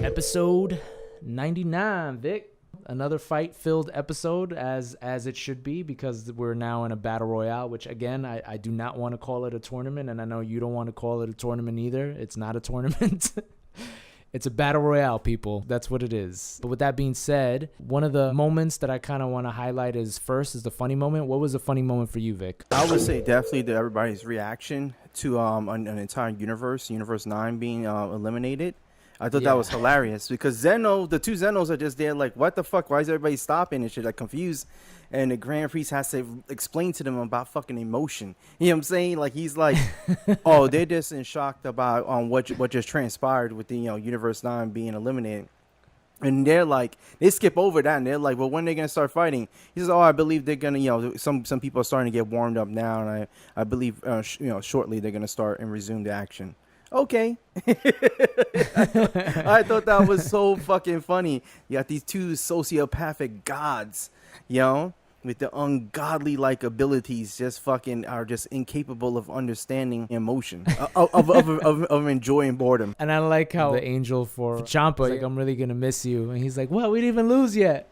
Episode 99, Vic. Another fight-filled episode, as it should be, because we're now in a battle royale, which, again, I do not want to call it a tournament, and I know you don't want to call it a tournament either. It's not a tournament. It's a battle royale, people. That's what it is. But with that being said, one of the moments that I kind of want to highlight is the funny moment. What was a funny moment for you, Vic? I would say definitely everybody's reaction to an entire universe 9 being eliminated. I thought that was hilarious because the two Zenos are just there like, what the fuck? Why is everybody stopping and shit? Like confused. And the Grand Priest has to explain to them about fucking emotion. You know what I'm saying? Like he's like, oh, they're just in shock about what just transpired with the Universe 9 being eliminated. And they're like, they skip over that and they're like, well, when are they gonna start fighting? He says, oh, I believe they're gonna, some people are starting to get warmed up now, and I believe shortly they're gonna start and resume the action. Okay. I thought that was so fucking funny. You got these two sociopathic gods, with the ungodly like abilities, just fucking are just incapable of understanding emotion, of enjoying boredom. And I like how the angel for Champa, like, I'm really gonna miss you, and he's like, well, we didn't even lose yet.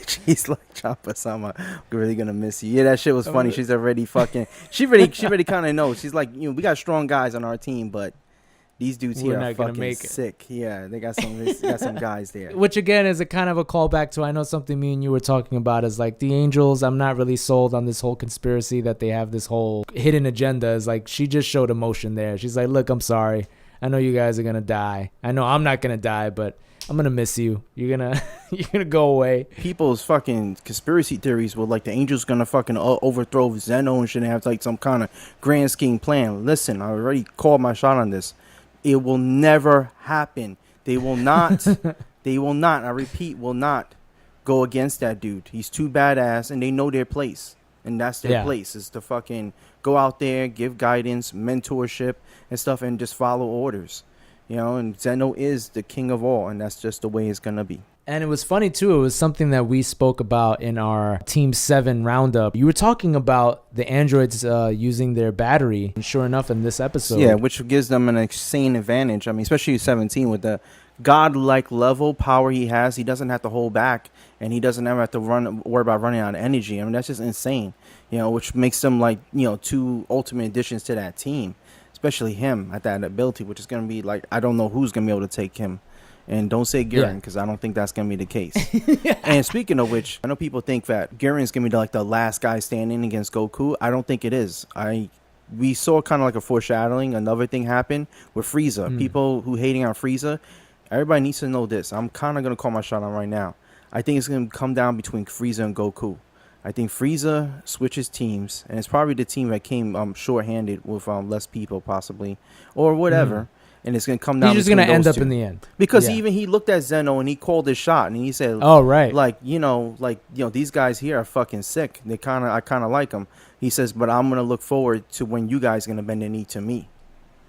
She's like, Champa-sama, we're really gonna miss you. Yeah, that shit was funny. She's already fucking. She already kind of knows. She's like, we got strong guys on our team, but these dudes here are fucking sick. Yeah, they got some guys there. Which again is a kind of a callback to, I know something me and you were talking about, is like the Angels. I'm not really sold on this whole conspiracy that they have this whole hidden agenda. Is like, she just showed emotion there. She's like, look, I'm sorry. I know you guys are gonna die. I know I'm not gonna die, but I'm gonna miss you. You're gonna go away. People's fucking conspiracy theories were like the Angels gonna fucking overthrow Zeno and shit and have like some kind of grand scheme plan. Listen, I already called my shot on this. It will never happen. They will not. They will not. I repeat, will not go against that dude. He's too badass, and they know their place. And that's their place, is to fucking go out there, give guidance, mentorship, and stuff, and just follow orders. And Zeno is the king of all, and that's just the way it's going to be. And it was funny, too. It was something that we spoke about in our Team 7 roundup. You were talking about the androids using their battery. And sure enough, in this episode. Yeah, which gives them an insane advantage. I mean, especially 17 with the godlike level power he has. He doesn't have to hold back, and he doesn't ever have to worry about running out of energy. I mean, that's just insane, which makes them like, two ultimate additions to that team, especially him at that ability, which is going to be like, I don't know who's going to be able to take him. And don't say Garen, because I don't think that's going to be the case. And speaking of which, I know people think that Garen's going to be like the last guy standing against Goku. I don't think it is. We saw kind of like a foreshadowing. Another thing happened with Frieza. People who hating on Frieza, everybody needs to know this. I'm kind of going to call my shot on right now. I think it's going to come down between Frieza and Goku. I think Frieza switches teams, and it's probably the team that came short-handed with less people possibly, or whatever. And it's going to come down. He's just going to end up in the end. Because he looked at Zeno and he called his shot and he said, oh, right. These guys here are fucking sick. I kind of like them. He says, but I'm going to look forward to when you guys are going to bend the knee to me.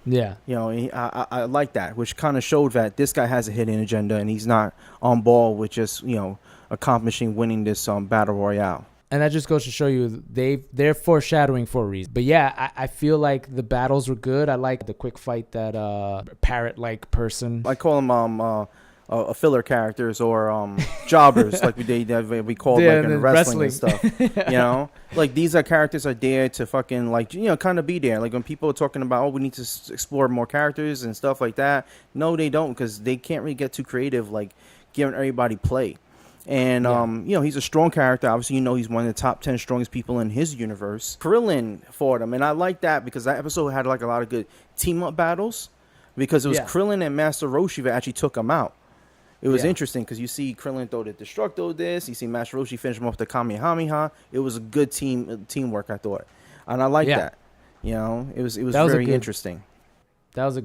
Yeah. I like that, which kind of showed that this guy has a hidden agenda and he's not on ball with just, winning this battle royale. And that just goes to show you they're foreshadowing for a reason. But yeah, I feel like the battles were good. I like the quick fight that parrot-like person. I call them filler characters or jobbers, like we call like in wrestling and stuff. Like these are characters are there to fucking kind of be there. Like when people are talking about, oh, we need to explore more characters and stuff like that. No, they don't, because they can't really get too creative, like giving everybody play. And, he's a strong character. Obviously, he's one of the top 10 strongest people in his universe. Krillin fought him. And I like that because that episode had like a lot of good team-up battles. Because it was Krillin and Master Roshi that actually took him out. It was interesting because you see Krillin throw the Destructo disc. You see Master Roshi finish him off the Kamehameha. It was a good teamwork, I thought. And I like that. It was very interesting. That was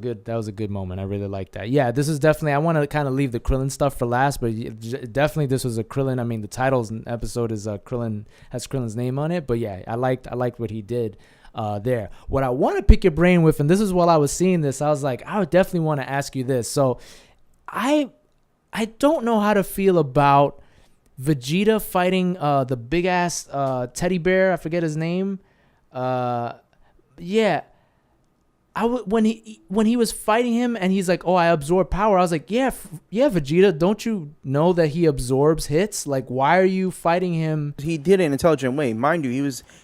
a good moment. I really like that. Yeah, this is definitely, I want to kind of leave the Krillin stuff for last, but definitely this was a Krillin. I mean, the title's episode is Krillin, has Krillin's name on it. But yeah, I liked what he did there. What I want to pick your brain with, and this is while I was seeing this, I was like, I would definitely want to ask you this. So I don't know how to feel about Vegeta fighting the big ass teddy bear. I forget his name. Yeah. when he was fighting him and he's like, oh, I absorb power. I was like, yeah, yeah, Vegeta, don't you know that he absorbs hits? Like, why are you fighting him? He did it in an intelligent way, mind you.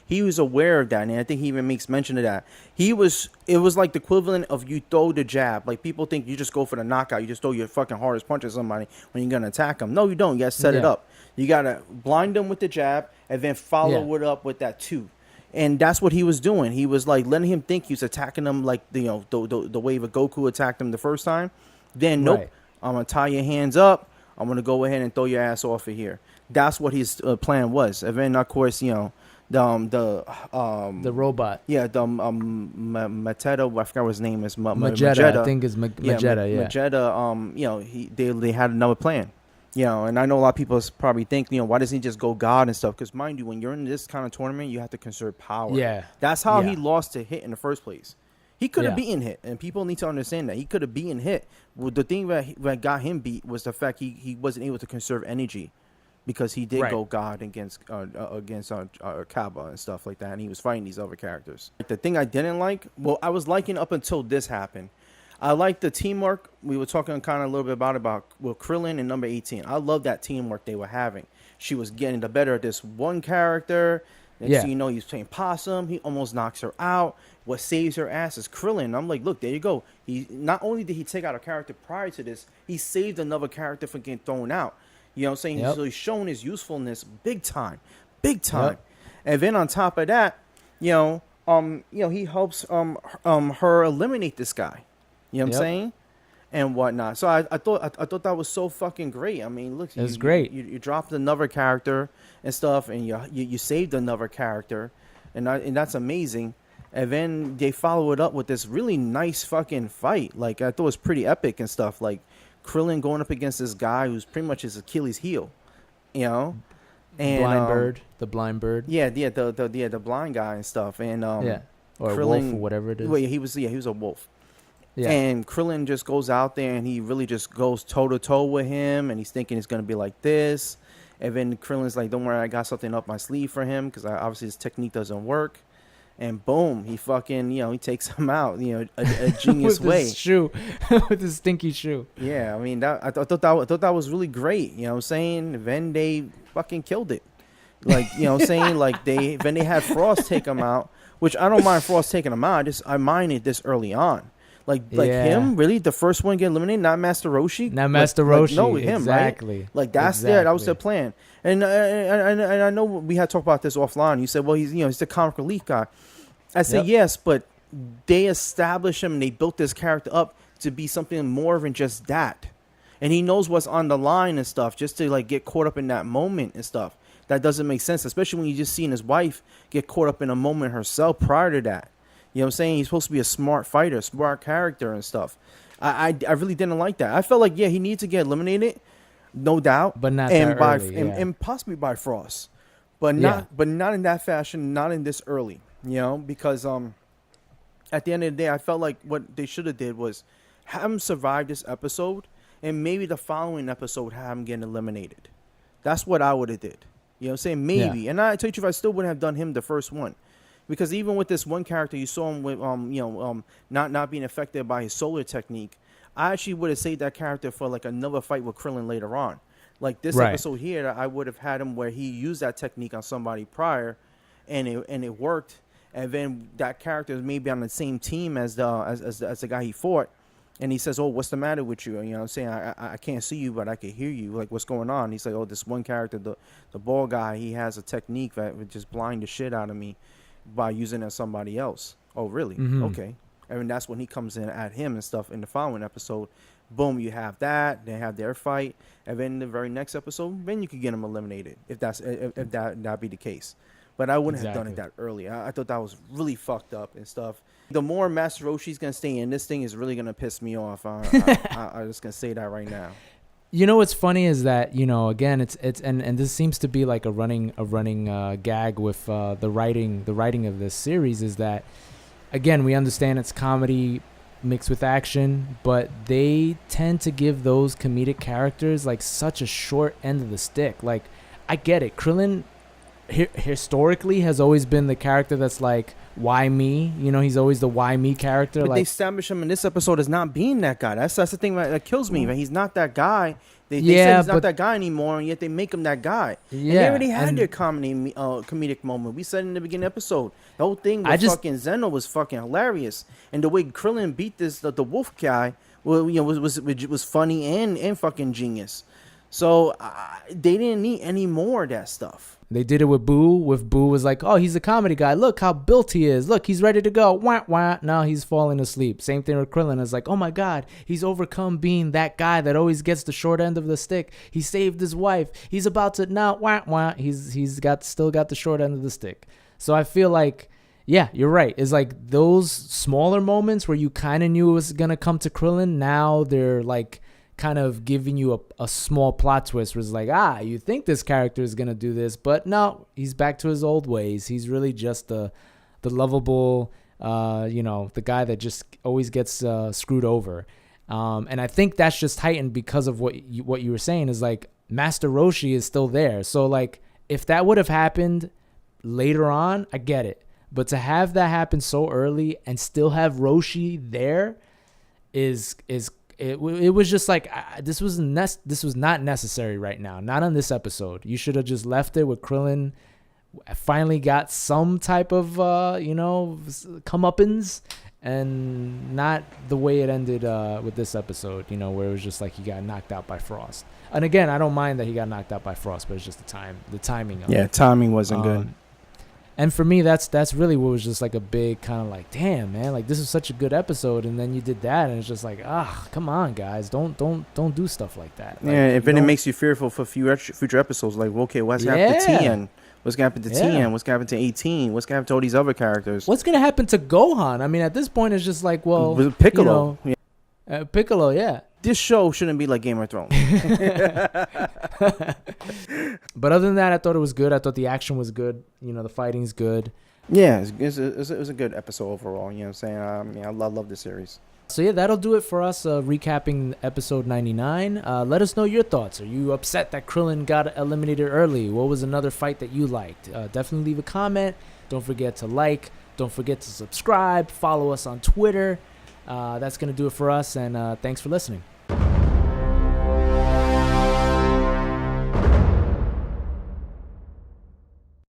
He was aware of that, and I think he even makes mention of that. It was like the equivalent of you throw the jab. Like, people think you just go for the knockout, you just throw your fucking hardest punch at somebody when you're gonna attack them. No, you don't. You gotta set it up. You gotta blind them with the jab and then follow it up with that too. And that's what he was doing. He was like letting him think he was attacking him like the way that Goku attacked him the first time. Then nope, I'm gonna tie your hands up. I'm gonna go ahead and throw your ass off of here. That's what his plan was. And then of course the robot. Yeah, the Mateta. I forgot what his name is. Magetta. I think is Magetta. Yeah. Magetta. They had another plan. And I know a lot of people probably think, why doesn't he just go God and stuff? Because mind you, when you're in this kind of tournament, you have to conserve power. Yeah. That's how he lost to Hit in the first place. He could have beaten Hit, and people need to understand that. He could have beaten Hit. Well, the thing that got him beat was the fact he wasn't able to conserve energy because he did go God against Kaba and stuff like that, and he was fighting these other characters. The thing I didn't like, I was liking up until this happened. I like the teamwork. We were talking kind of a little bit about Krillin and number 18. I love that teamwork they were having. She was getting the better of this one character. Next thing you know, he's playing possum. He almost knocks her out. What saves her ass is Krillin. I'm like, look, there you go. He not only did he take out a character prior to this, he saved another character from getting thrown out. You know what I'm saying? So he's showing his usefulness big time. And then on top of that, he helps her eliminate this guy. You know what I'm saying? And whatnot. So I thought that was so fucking great. I mean, look, it was great. You dropped another character and stuff, and you saved another character, and that's amazing. And then they follow it up with this really nice fucking fight. Like, I thought it was pretty epic and stuff. Like, Krillin going up against this guy who's pretty much his Achilles heel, And the blind bird. Yeah, the blind guy and stuff. And or Krillin, a wolf or whatever it is. Well, he was a wolf. Yeah. And Krillin just goes out there and he really just goes toe-to-toe with him, and he's thinking it's going to be like this. And then Krillin's like, don't worry, I got something up my sleeve for him because obviously his technique doesn't work. And boom, he fucking, he takes him out, a genius with way. His shoe. With his stinky shoe. Yeah, I mean, I thought that was really great. You know what I'm saying? And then they fucking killed it. Like, you know what I'm saying? Like, they had Frost take him out, which I don't mind Frost taking him out. I minded this early on. Like him, really? The first one get eliminated, not Master Roshi? Not Master Roshi. No, him, exactly. Right? Like, that was the plan. And I know we had talked about this offline. You said, well, he's the comic relief guy. I said, yes, but they established him and they built this character up to be something more than just that. And he knows what's on the line and stuff, just to, like, get caught up in that moment and stuff. That doesn't make sense, especially when you just seen his wife get caught up in a moment herself prior to that. You know what I'm saying? He's supposed to be a smart fighter, smart character and stuff. I really didn't like that. I felt like, he needs to get eliminated, no doubt. But not that early. And possibly by Frost. But not in that fashion, not in this early. Because at the end of the day, I felt like what they should have did was have him survive this episode, and maybe the following episode have him getting eliminated. That's what I would have did. You know what I'm saying? Maybe. Yeah. And I tell you the truth, I still wouldn't have done him the first one. Because even with this one character, you saw him with not being affected by his solar technique. I actually would have saved that character for like another fight with Krillin later on. Like this episode here, I would have had him where he used that technique on somebody prior, and it worked. And then that character is maybe on the same team as the guy he fought, and he says, "Oh, what's the matter with you?" And, you know what I'm saying, I can't see you, but I can hear you. Like, what's going on? He's like, "Oh, this one character, the ball guy, he has a technique that would just blind the shit out of me by using it on somebody else." Oh, really? Mm-hmm. Okay. And that's when he comes in at him and stuff in the following episode. Boom, you have that. They have their fight, and then in the very next episode, then you could get him eliminated if that be the case. But I wouldn't have done it that early. I thought that was really fucked up and stuff. The more Master Roshi's gonna stay in, this thing is really gonna piss me off. I'm just gonna say that right now. You know what's funny is that, again, it's and this seems to be like a running gag with the writing of this series is that, again, we understand it's comedy mixed with action, but they tend to give those comedic characters like such a short end of the stick. Like, I get it, Krillin historically has always been the character that's like why me? You know, he's always the why me character. But like they establish him in this episode as not being that guy. That's the thing that kills me. That he's not that guy. They said he's not that guy anymore, and yet they make him that guy. And they already had their comedic moment. We said in the beginning episode, the whole thing with fucking Zeno was fucking hilarious, and the way Krillin beat the wolf guy, well, you know, was funny and fucking genius. So they didn't need any more of that stuff. They did it with Boo. With Boo was like, oh, he's a comedy guy. Look how built he is. Look, he's ready to go. Wah, wah. Now he's falling asleep. Same thing with Krillin. It's like, oh my God, he's overcome being that guy that always gets the short end of the stick. He saved his wife. He's about to now. Wah, wah. He's still got the short end of the stick. So I feel like, yeah, you're right. It's like those smaller moments where you kind of knew it was gonna come to Krillin. Now they're like kind of giving you a small plot twist where it's like, you think this character is gonna do this, but no, he's back to his old ways. He's really just the lovable, the guy that just always gets screwed over. And I think that's just heightened because of what you were saying is like Master Roshi is still there. So like if that would have happened later on, I get it. But to have that happen so early and still have Roshi there it was just like this was not necessary right now. Not on this episode. You should have just left it with Krillin. Finally got some type of comeuppance, and not the way it ended with this episode. You know, where it was just like he got knocked out by Frost. And again, I don't mind that he got knocked out by Frost, but it's just the timing of it. Yeah, timing wasn't good. And for me, that's really what was just like a big kind of like, damn, man, like this is such a good episode, and then you did that, and it's just like, come on, guys, don't do stuff like that. Like, yeah, if it makes you fearful for future episodes, like, okay, what's happened to Tien? What's gonna happen to Tien? What's gonna happen to 18? What's gonna happen to all these other characters? What's gonna happen to Gohan? I mean, at this point, it's just like, well, with Piccolo, Piccolo, yeah. This show shouldn't be like Game of Thrones. But other than that, I thought it was good. I thought the action was good. You know, the fighting's good. Yeah, it was a good episode overall. You know what I'm saying? I love this series. So yeah, that'll do it for us recapping episode 99. Let us know your thoughts. Are you upset that Krillin got eliminated early? What was another fight that you liked? Definitely leave a comment. Don't forget to like. Don't forget to subscribe. Follow us on Twitter. That's going to do it for us, and thanks for listening.